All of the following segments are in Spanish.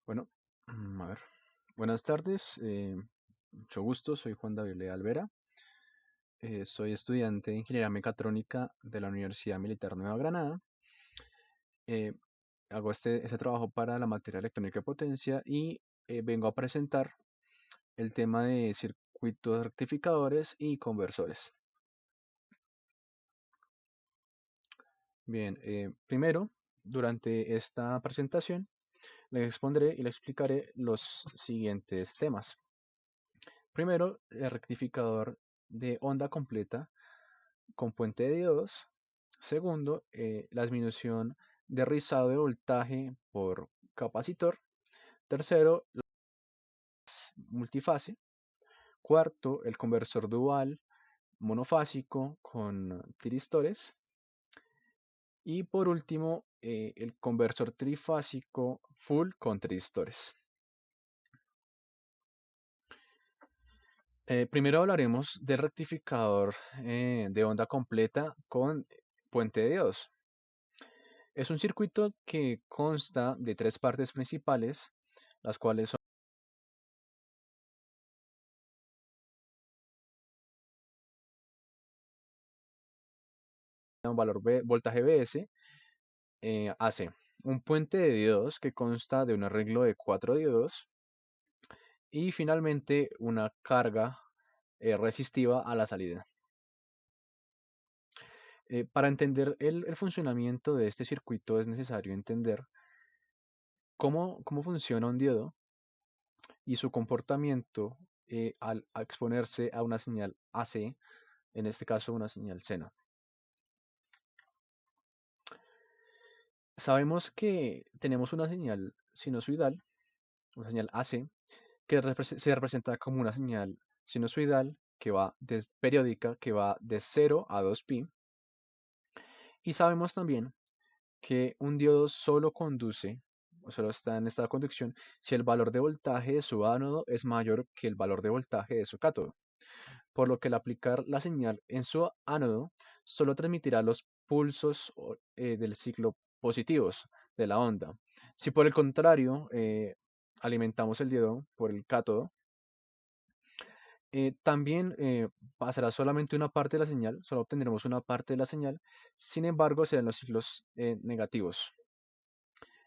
Bueno, a ver. Buenas tardes, mucho gusto, soy Juan David Alvera, soy estudiante de Ingeniería Mecatrónica de la Universidad Militar Nueva Granada. eh, Hago este trabajo para la materia electrónica de potencia y vengo a presentar el tema de circuitos rectificadores y conversores. Bien, primero, durante esta presentación, les expondré y les explicaré los siguientes temas. Primero, el rectificador de onda completa con puente de diodos. Segundo, la disminución de rizado de voltaje por capacitor. Tercero, multifase. Cuarto, el conversor dual monofásico con tiristores. Y por último, el conversor trifásico full con tiristores. Primero hablaremos del rectificador de onda completa con puente de diodos. Es un circuito que consta de tres partes principales, las cuales son un voltaje Vs, AC, un puente de diodos que consta de un arreglo de cuatro diodos y finalmente una carga resistiva a la salida. Para entender el funcionamiento de este circuito es necesario entender cómo funciona un diodo y su comportamiento al exponerse a una señal AC, en este caso una señal seno. Sabemos que tenemos una señal sinusoidal, una señal AC, que se representa como una señal sinusoidal que va periódica, que va de 0 a 2π. Y sabemos también que un diodo solo conduce, o solo está en estado de conducción, si el valor de voltaje de su ánodo es mayor que el valor de voltaje de su cátodo. Por lo que al aplicar la señal en su ánodo, solo transmitirá los pulsos del ciclo positivos de la onda. Si por el contrario alimentamos el diodo por el cátodo, también pasará solamente una parte de la señal, solo obtendremos una parte de la señal, sin embargo serán los ciclos negativos.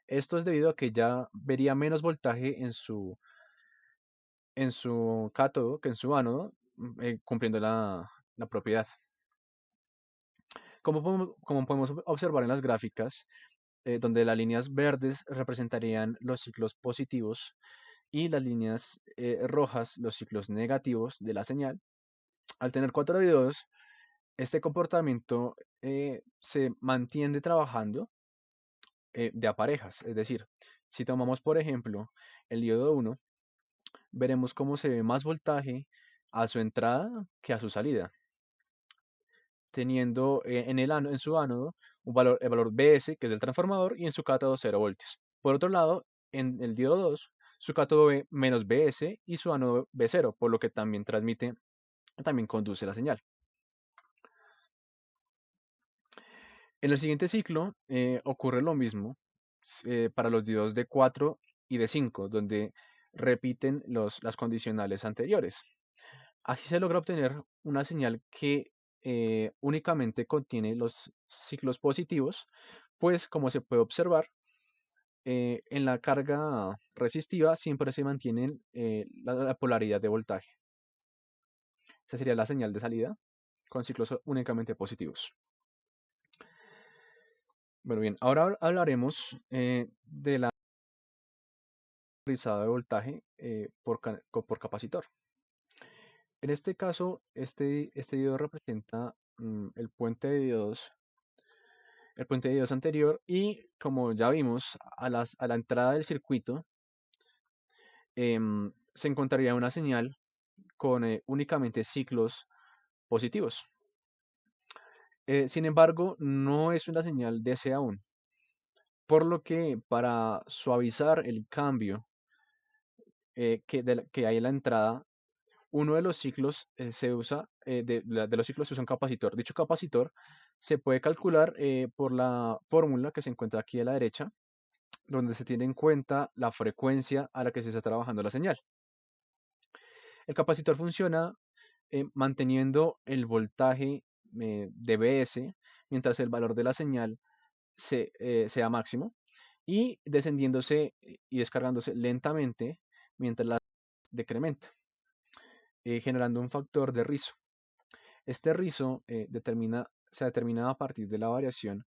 Esto es debido a que ya vería menos voltaje en su cátodo que en su ánodo, cumpliendo la propiedad. Como podemos observar en las gráficas, donde las líneas verdes representarían los ciclos positivos y las líneas rojas los ciclos negativos de la señal. Al tener cuatro diodos, este comportamiento se mantiene trabajando de a parejas. Es decir, si tomamos por ejemplo el diodo 1, veremos cómo se ve más voltaje a su entrada que a su salida, teniendo en su ánodo el valor Bs, que es del transformador, y en su cátodo 0 voltios. Por otro lado, en el diodo 2, su cátodo ve menos Bs y su ánodo B0, por lo que también también conduce la señal. En el siguiente ciclo ocurre lo mismo para los diodos de 4 y de 5, donde repiten las condicionales anteriores. Así se logra obtener una señal que únicamente contiene los ciclos positivos, pues como se puede observar, en la carga resistiva siempre se mantiene la polaridad de voltaje. Esa sería la señal de salida con ciclos únicamente positivos. Bueno, bien, ahora hablaremos de la rizado de voltaje por capacitor. En este caso, este diodo representa el puente de diodos anterior, y como ya vimos, a la entrada del circuito se encontraría una señal con únicamente ciclos positivos. Sin embargo, no es una señal DC aún, por lo que para suavizar el cambio que hay en la entrada, uno de los ciclos se usa, de los ciclos se usa un capacitor. Dicho capacitor se puede calcular por la fórmula que se encuentra aquí a la derecha, donde se tiene en cuenta la frecuencia a la que se está trabajando la señal. El capacitor funciona manteniendo el voltaje dBs mientras el valor de la señal sea máximo y descendiéndose y descargándose lentamente mientras la decrementa, generando un factor de rizo. Este rizo se determina a partir de la variación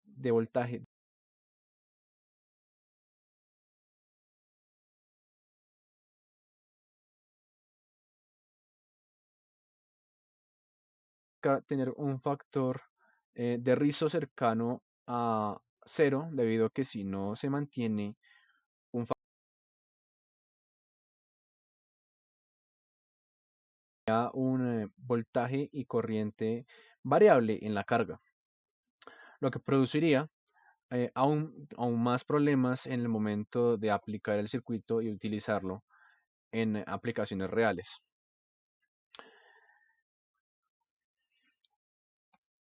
de voltaje tener un factor de rizo cercano a cero, debido a que si no se mantiene un voltaje y corriente variable en la carga, lo que produciría aún más problemas en el momento de aplicar el circuito y utilizarlo en aplicaciones reales.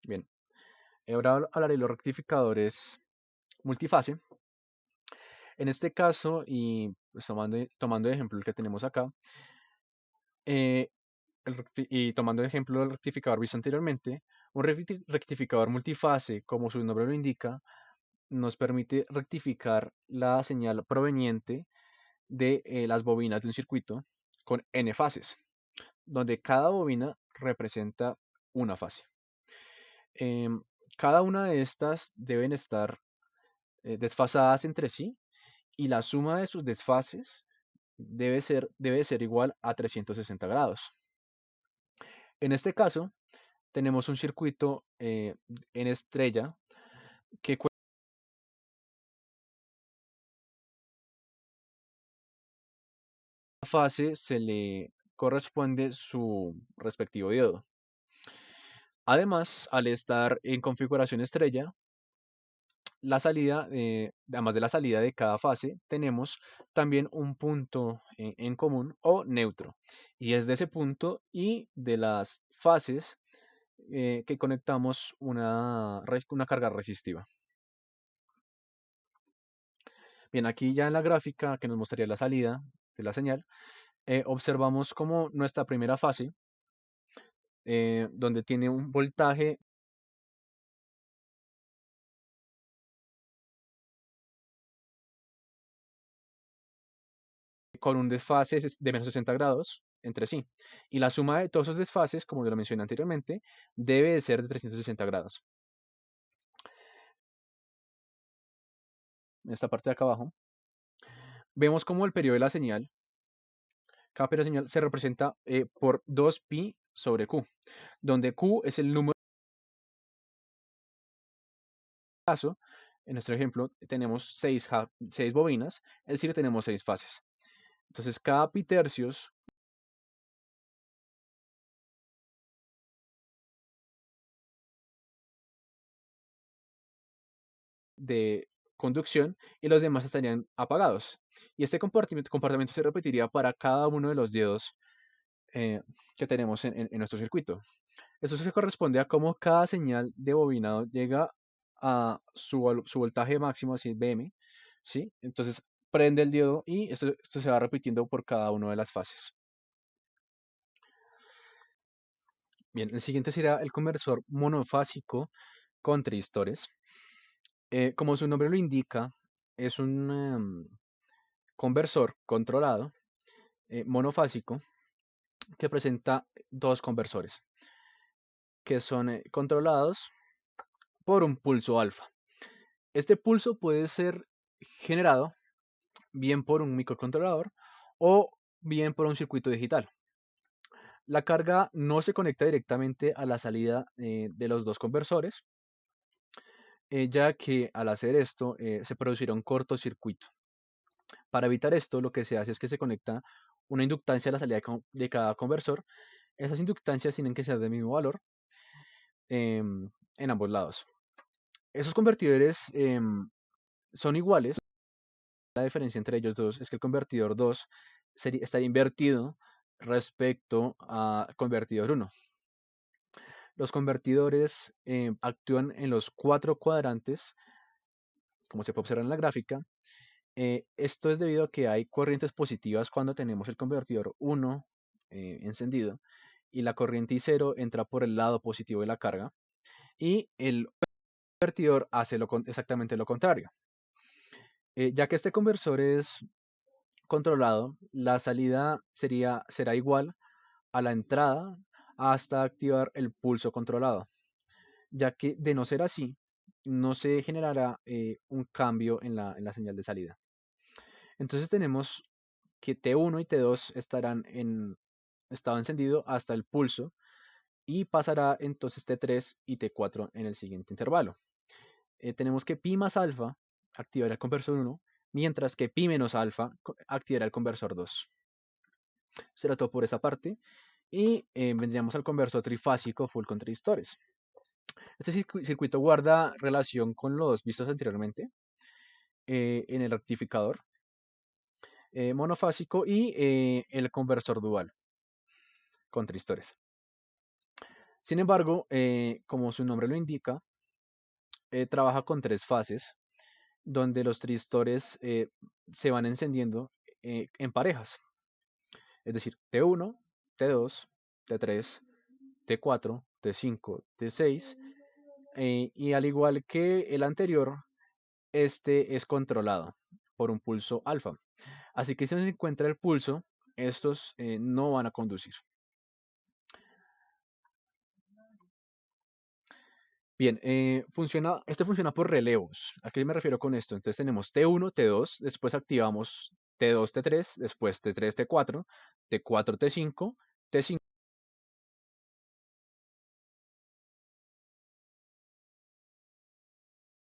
Bien, ahora hablaré de los rectificadores multifase. En este caso, y pues, tomando de ejemplo el que tenemos acá, eh, y tomando de ejemplo el rectificador visto anteriormente, un rectificador multifase, como su nombre lo indica, nos permite rectificar la señal proveniente de las bobinas de un circuito con n fases, donde cada bobina representa una fase. Em, Cada una de estas deben estar desfasadas entre sí y la suma de sus desfases debe ser igual a 360 grados. En este caso, tenemos un circuito en estrella que cada fase se le corresponde su respectivo diodo. Además, al estar en configuración estrella, además de la salida de cada fase, tenemos también un punto en común o neutro. Y es de ese punto y de las fases que conectamos una carga resistiva. Bien, aquí ya en la gráfica que nos mostraría la salida de la señal, observamos como nuestra primera fase, donde tiene un voltaje con un desfase de menos 60 grados entre sí. Y la suma de todos esos desfases, como yo lo mencioné anteriormente, debe de ser de 360 grados. En esta parte de acá abajo, vemos como el periodo de la señal, cada periodo de señal se representa por 2pi sobre q, donde q es el número de caso. En nuestro ejemplo tenemos 6 bobinas, es decir, tenemos 6 fases. Entonces, cada pi tercios de conducción y los demás estarían apagados. Y este comportamiento se repetiría para cada uno de los diodos eh, que tenemos en nuestro circuito. Eso se corresponde a cómo cada señal de bobinado llega a su voltaje máximo, así Bm, ¿sí? Entonces prende el diodo y esto se va repitiendo por cada una de las fases. Bien, el siguiente será el conversor monofásico con tristores. Como su nombre lo indica, es un conversor controlado monofásico que presenta dos conversores que son controlados por un pulso alfa. Este pulso puede ser generado bien por un microcontrolador o bien por un circuito digital. La carga no se conecta directamente a la salida de los dos conversores, ya que al hacer esto se producirá un cortocircuito. Para evitar esto, lo que se hace es que se conecta una inductancia a la salida de cada conversor. Esas inductancias tienen que ser del mismo valor en ambos lados. Esos convertidores son iguales. La diferencia entre ellos dos es que el convertidor 2 está invertido respecto a convertidor 1. Los convertidores actúan en los 4 cuadrantes como se puede observar en la gráfica. Esto es debido a que hay corrientes positivas cuando tenemos el convertidor 1 encendido y la corriente I0 entra por el lado positivo de la carga y el convertidor hace exactamente lo contrario. Ya que este conversor es controlado, la salida será igual a la entrada hasta activar el pulso controlado, ya que de no ser así, no se generará un cambio en la señal de salida. Entonces tenemos que T1 y T2 estarán en estado encendido hasta el pulso y pasará entonces T3 y T4 en el siguiente intervalo. Tenemos que pi más alfa activará el conversor 1, mientras que pi menos alfa activará el conversor 2. Será todo por esa parte. Y vendríamos al conversor trifásico full con transistores. Este circuito guarda relación con los vistos anteriormente en el rectificador monofásico y el conversor dual con tristores. Sin embargo, como su nombre lo indica, trabaja con tres fases, donde los tristores se van encendiendo en parejas. Es decir, T1, T2, T3, T4, T5, T6. Y al igual que el anterior, este es controlado por un pulso alfa. Así que si no se encuentra el pulso, estos no van a conducir. Bien, este funciona por relevos. ¿A qué me refiero con esto? Entonces tenemos T1, T2, después activamos T2, T3, después T3, T4, T4, T5, T5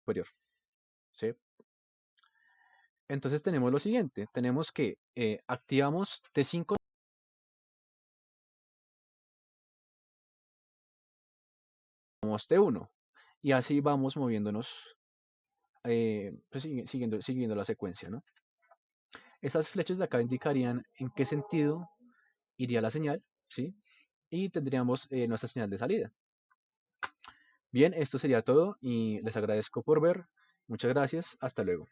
superior. ¿Sí? Entonces tenemos lo siguiente, tenemos que activamos T5, T1 y así vamos moviéndonos pues, siguiendo la secuencia, ¿no? Esas flechas de acá indicarían en qué sentido iría la señal, ¿sí? Y tendríamos nuestra señal de salida. Bien, esto sería todo y les agradezco por ver. Muchas gracias. Hasta luego.